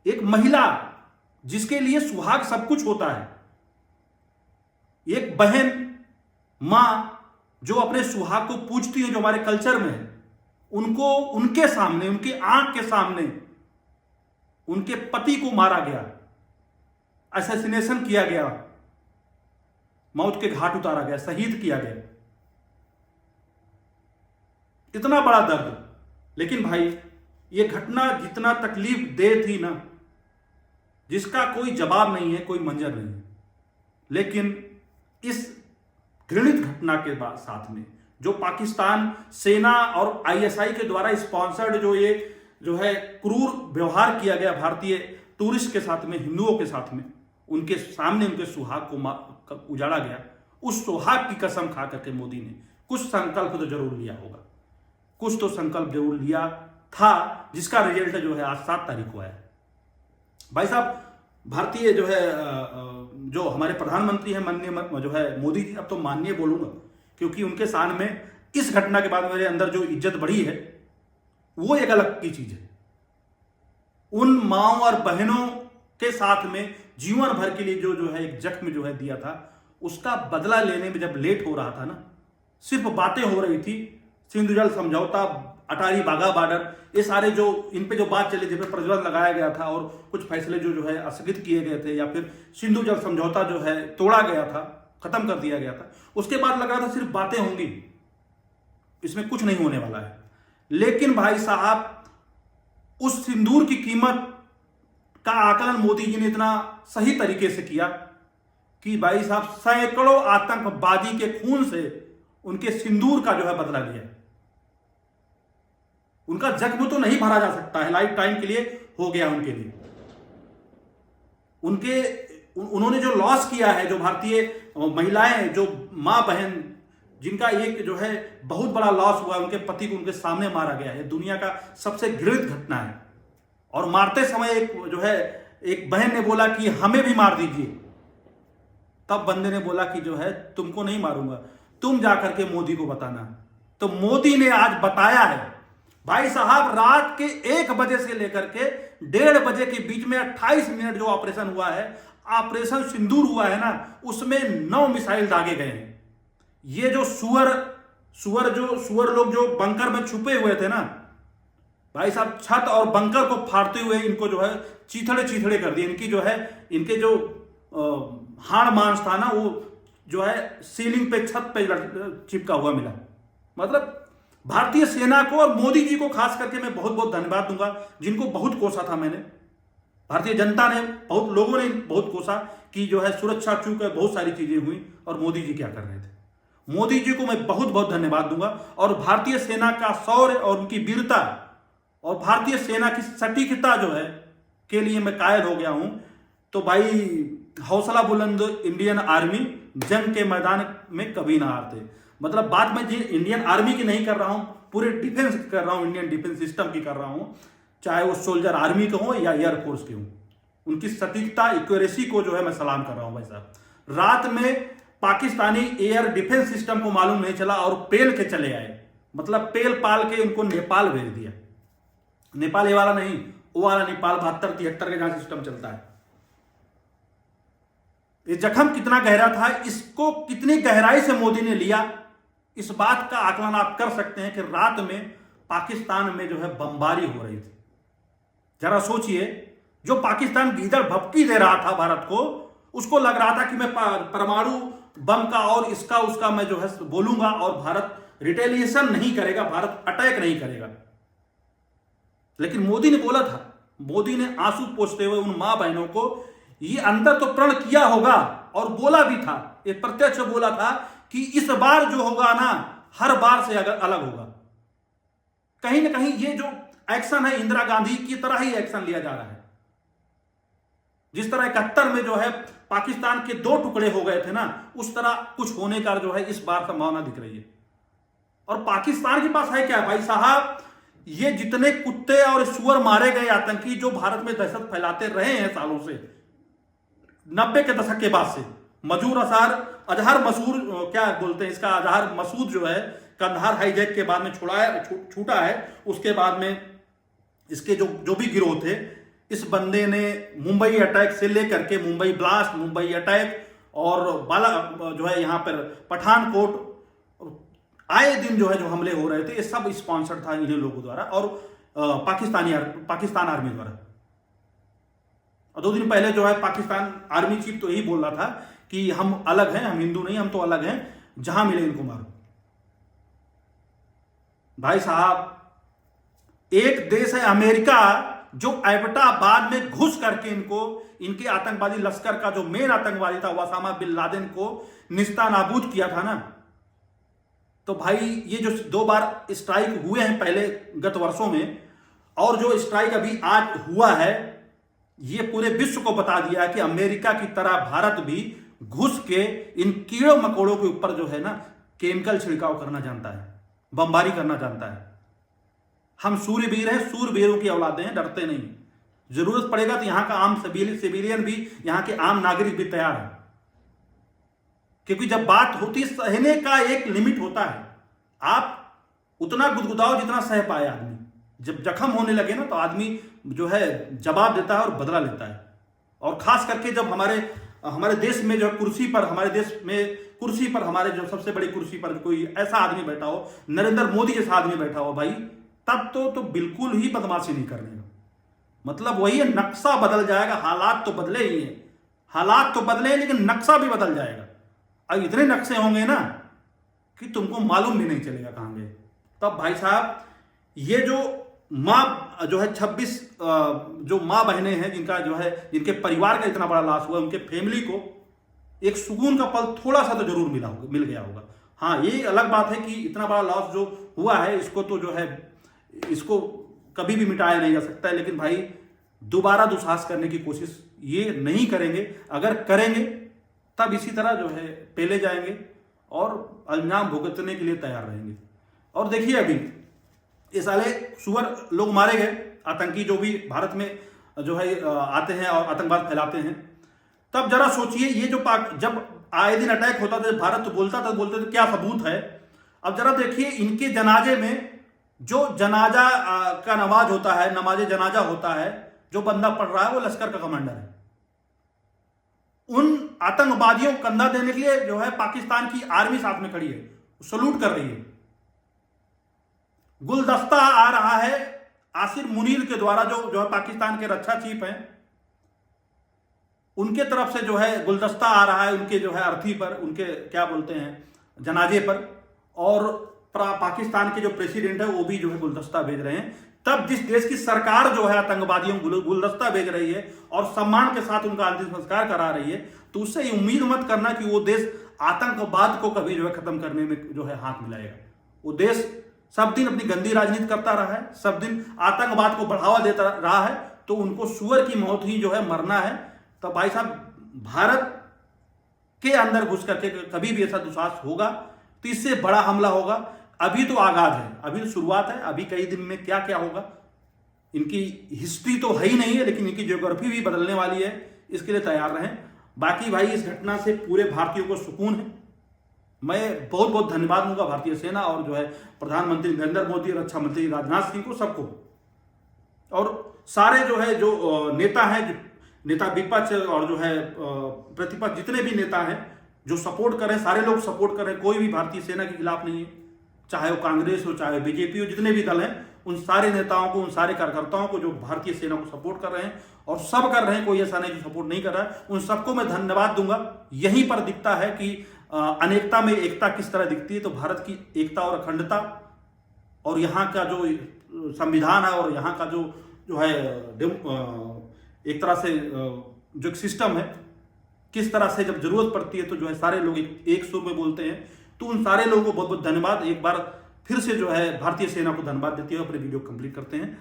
एक महिला जिसके लिए सुहाग सब कुछ होता है, एक बहन, मां जो अपने सुहाग को पूजती है, जो हमारे कल्चर में है, उनको उनके सामने, उनकी आंख के सामने उनके पति को मारा गया, असैसिनेशन किया गया, मौत के घाट उतारा गया, शहीद किया गया। इतना बड़ा दर्द। लेकिन भाई ये घटना जितना तकलीफ दे थी ना, जिसका कोई जवाब नहीं है, कोई मंजर नहीं है। लेकिन इस घृणित घटना के बाद साथ में जो पाकिस्तान सेना और आईएसआई के द्वारा स्पॉन्सर्ड जो है क्रूर व्यवहार किया गया भारतीय टूरिस्ट के साथ में, हिंदुओं के साथ में, उनके सामने उनके सुहाग को उजाड़ा गया, उस सुहाग की कसम खा करके मोदी ने कुछ संकल्प तो जरूर लिया होगा, कुछ तो संकल्प जरूर लिया था, जिसका रिजल्ट जो है आज 7 तारीख को आया। भाई साहब, भारतीय जो है जो हमारे प्रधानमंत्री हैं माननीय जो है मोदी जी, अब तो माननीय बोलूंगा क्योंकि उनके शान में इस घटना के बाद मेरे अंदर जो इज्जत बढ़ी है वो एक अलग की चीज है। उन माओ और बहनों के साथ में जीवन भर के लिए जो है एक जख्म जो है दिया था, उसका बदला लेने में जब लेट हो रहा था ना, सिर्फ बातें हो रही थी, सिंधु जल समझौता, अटारी वाघा बॉर्डर, ये सारे जो इन पे जो बात चली, जिस पर प्रतिबंध लगाया गया था और कुछ फैसले जो है स्थगित किए गए थे, या फिर सिंधु जल समझौता जो है तोड़ा गया था, खत्म कर दिया गया था, उसके बाद लगा था सिर्फ बातें होंगी, इसमें कुछ नहीं होने वाला है। लेकिन भाई साहब, उस सिंदूर की कीमत का आकलन मोदी जी ने इतना सही तरीके से किया कि भाई साहब सैकड़ों आतंकवादी के खून से उनके सिंदूर का जो है बदला लिया। उनका जख्म तो नहीं भरा जा सकता है, लाइफ टाइम के लिए हो गया उनके लिए। उन्होंने जो लॉस किया है, जो भारतीय महिलाएं, जो मां बहन, जिनका एक जो है बहुत बड़ा लॉस हुआ, उनके पति को उनके सामने मारा गया है, दुनिया का सबसे घृणित घटना है। और मारते समय एक बहन ने बोला कि हमें भी मार दीजिए, तब बंदे ने बोला कि जो है तुमको नहीं मारूंगा, तुम जाकर के मोदी को बताना। तो मोदी ने आज बताया है भाई साहब, रात के 1 बजे से लेकर के 1:30 बजे के बीच में 28 मिनट जो ऑपरेशन हुआ है, ऑपरेशन सिंदूर हुआ है ना, उसमें 9 मिसाइल दागे गए हैं। ये जो सुअर लोग जो बंकर में छुपे हुए थे ना भाई साहब, छत और बंकर को फाड़ते हुए इनको जो है चीथड़े कर दिए। इनकी जो है, इनके जो हाड़ मांस था ना, वो जो है सीलिंग पे, छत पे चिपका हुआ मिला। मतलब भारतीय सेना को और मोदी जी को खास करके मैं बहुत बहुत धन्यवाद दूंगा, जिनको बहुत कोसा था मैंने। भारतीय जनता ने, बहुत लोगों ने बहुत कोसा कि जो है सुरक्षा चूक है, बहुत सारी चीजें हुई, और मोदी जी क्या कर रहे थे। मोदी जी को मैं बहुत बहुत धन्यवाद दूंगा। और भारतीय सेना का शौर्य और उनकी वीरता और भारतीय सेना की सटीकता जो है के लिए मैं कायल हो गया हूं। तो भाई, हौसला बुलंद इंडियन आर्मी, जंग के मैदान में कभी ना हारते। मतलब बात मैं इंडियन आर्मी की नहीं कर रहा हूं, पूरे डिफेंस की कर रहा हूं, इंडियन डिफेंस सिस्टम की कर रहा हूं, चाहे वो सोल्जर आर्मी के हो या एयरफोर्स के हो। उनकी सटीकता, एक्यूरेसी को जो है मैं सलाम कर रहा हूं भाई साहब। रात में पाकिस्तानी एयर डिफेंस सिस्टम को मालूम नहीं चला और पेल के चले आए, मतलब पेल पाल के उनको नेपाल भेज दिया। नेपाल ये वाला नहीं, वो वाला नेपाल 72-73 का जहां सिस्टम चलता है। ये जख्म कितना गहरा था, इसको कितनी गहराई से मोदी ने लिया, इस बात का आकलन आप कर सकते हैं कि रात में पाकिस्तान में जो है बमबारी हो रही थी। जरा सोचिए, जो पाकिस्तान गीदड़ भपकी दे रहा था भारत को, उसको लग रहा था कि मैं परमाणु बम का और इसका उसका मैं जो है बोलूंगा और भारत रिटेलिएशन नहीं करेगा, भारत अटैक नहीं करेगा। लेकिन मोदी ने बोला था, मोदी ने आंसू पोंछते हुए उन मां बहनों को ये अंदर तो प्रण किया होगा और बोला भी था, ये प्रत्यक्ष बोला था कि इस बार जो होगा ना, हर बार से अलग होगा। कहीं ना कहीं ये जो एक्शन है, इंदिरा गांधी की तरह ही एक्शन लिया जा रहा है। जिस तरह 71 में जो है पाकिस्तान के 2 टुकड़े हो गए थे ना, उस तरह कुछ होने का जो है इस बार संभावना दिख रही है। और पाकिस्तान के पास है क्या भाई साहब, ये जितने कुत्ते और सुअर मारे गए आतंकी जो भारत में दहशत फैलाते रहे हैं सालों से, 90 के दशक के बाद से, अजहर मसूद, क्या बोलते हैं इसका, अजहर मसूद जो है कंधार हाईजैक के बाद में छूटा है। उसके बाद में इसके जो भी गिरोह थे, इस बंदे ने मुंबई अटैक से लेकर के मुंबई ब्लास्ट, मुंबई अटैक और बाला जो है यहाँ पर पठानकोट, आए दिन जो है जो हमले हो रहे थे, ये सब स्पॉन्सर्ड था इन्हीं लोगों द्वारा और पाकिस्तान आर्मी द्वारा। और 2 दिन पहले जो है पाकिस्तान आर्मी चीफ तो यही बोल रहा था कि हम अलग हैं, हम हिंदू नहीं, हम तो अलग हैं, जहां मिले इनको मारो। भाई साहब, एक देश है अमेरिका जो एबटाबाद में घुस करके इनके आतंकवादी लश्कर का जो मेन आतंकवादी था ओसामा बिन लादेन को निस्तानाबूद किया था ना। तो भाई ये जो 2 बार स्ट्राइक हुए हैं पहले गत वर्षों में, और जो स्ट्राइक अभी आज हुआ है, ये पूरे विश्व को बता दिया है कि अमेरिका की तरह भारत भी घुस के इन कीड़ों मकोड़ों के ऊपर जो है ना केमिकल छिड़काव करना जानता है, बमबारी करना जानता है। हम सूरवीर हैं, सूरवीरों की औलादे हैं, डरते नहीं। जरूरत पड़ेगा तो यहां का आम सिविलियन भी, यहां के आम नागरिक भी तैयार है, क्योंकि जब बात होती है, सहने का एक लिमिट होता है। आप उतना गुदगुदाओ जितना सह पाए आदमी। जब जख्म होने लगे ना तो आदमी जो है जवाब देता है और बदला लेता है। और खास करके जब हमारे देश में जो कुर्सी पर, हमारे देश में कुर्सी पर, हमारे जो सबसे बड़ी कुर्सी पर कोई ऐसा आदमी बैठा हो, नरेंद्र मोदी जैसा आदमी बैठा हो भाई, तब तो बिल्कुल ही बदमाशी नहीं करने का। मतलब वही है, नक्शा बदल जाएगा। हालात तो बदले ही हैं, हालात तो बदले हैं, लेकिन नक्शा भी बदल जाएगा। अब इतने नक्शे होंगे ना कि तुमको मालूम भी नहीं चलेगा कहां गए। तब भाई साहब, ये जो माँ जो है 26 जो माँ बहनें हैं जिनका जो है, जिनके परिवार का इतना बड़ा लॉस हुआ, उनके फैमिली को एक सुकून का पल थोड़ा सा तो जरूर मिल गया होगा। हाँ, ये अलग बात है कि इतना बड़ा लॉस जो हुआ है, इसको तो जो है, इसको कभी भी मिटाया नहीं जा सकता है। लेकिन भाई दोबारा दुस्साहस करने की कोशिश ये नहीं करेंगे। अगर करेंगे तब इसी तरह जो है पेले जाएंगे और अंजाम भुगतने के लिए तैयार रहेंगे। और देखिए, अभी ये साले सुअर लोग मारे गए, आतंकी जो भी भारत में जो है आते हैं और आतंकवाद फैलाते हैं। तब जरा सोचिए, ये जो जब आए दिन अटैक होता था, भारत तो बोलते थे क्या सबूत है। अब जरा देखिए, इनके जनाजे में जो जनाजा का नमाज होता है, नमाज जनाजा होता है, जो बंदा पढ़ रहा है वो लश्कर का कमांडर है। उन आतंकवादियों को कंधा देने के लिए जो है पाकिस्तान की आर्मी साथ में खड़ी है, सलूट कर रही है। गुलदस्ता आ रहा है आसिर मुनीर के द्वारा, जो है पाकिस्तान के रक्षा चीफ हैं, उनके तरफ से जो है गुलदस्ता आ रहा है उनके जो है अर्थी पर, उनके क्या बोलते हैं जनाजे पर। और पाकिस्तान के जो प्रेसिडेंट है वो भी जो है गुलदस्ता भेज रहे हैं। तब जिस देश की सरकार जो है आतंकवादियों को गुलदस्ता भेज रही है और सम्मान के साथ उनका अंतिम संस्कार करा रही है, तो उससे उम्मीद मत करना कि वो देश आतंकवाद को कभी जो है खत्म करने में जो है हाथ मिलाएगा। वो देश सब दिन अपनी गंदी राजनीति करता रहा है, सब दिन आतंकवाद को बढ़ावा देता रहा है, तो उनको सुअर की मौत ही जो है मरना है। तो भाई साहब, भारत के अंदर घुस करके कभी भी ऐसा दुस्साहस होगा तो इससे बड़ा हमला होगा। अभी तो आगाज है, अभी तो शुरुआत है। अभी कई दिन में क्या क्या होगा, इनकी हिस्ट्री तो है ही नहीं है, लेकिन इनकी ज्योग्राफी भी बदलने वाली है। इसके लिए तैयार रहें। बाकी भाई, इस घटना से पूरे भारतीयों को सुकून है। मैं बहुत बहुत धन्यवाद दूंगा भारतीय सेना और जो है प्रधानमंत्री नरेंद्र मोदी, रक्षा मंत्री राजनाथ सिंह को, सबको। और सारे जो है जो नेता हैं, नेता विपक्ष और जो है प्रतिपक्ष, जितने भी नेता हैं जो सपोर्ट कर रहे हैं, सारे लोग सपोर्ट कर रहे हैं। कोई भी भारतीय सेना के खिलाफ नहीं है, चाहे वो कांग्रेस हो, चाहे बीजेपी हो, जितने भी दल हैं, उन सारे नेताओं को, उन सारे कार्यकर्ताओं को जो भारतीय सेना को सपोर्ट कर रहे हैं, और सब कर रहे हैं, कोई ऐसा नहीं जो सपोर्ट नहीं कर रहा है, उन सबको मैं धन्यवाद दूंगा। यहीं पर दिखता है कि अनेकता में एकता किस तरह दिखती है। तो भारत की एकता और अखंडता और यहाँ का जो संविधान है और यहाँ का जो है एक तरह से जो सिस्टम है, किस तरह से जब जरूरत पड़ती है तो जो है सारे लोग एक सुर में बोलते हैं। तो उन सारे लोगों को बहुत बहुत धन्यवाद। एक बार फिर से जो है भारतीय सेना को धन्यवाद देते हुए अपने वीडियो कंप्लीट करते हैं।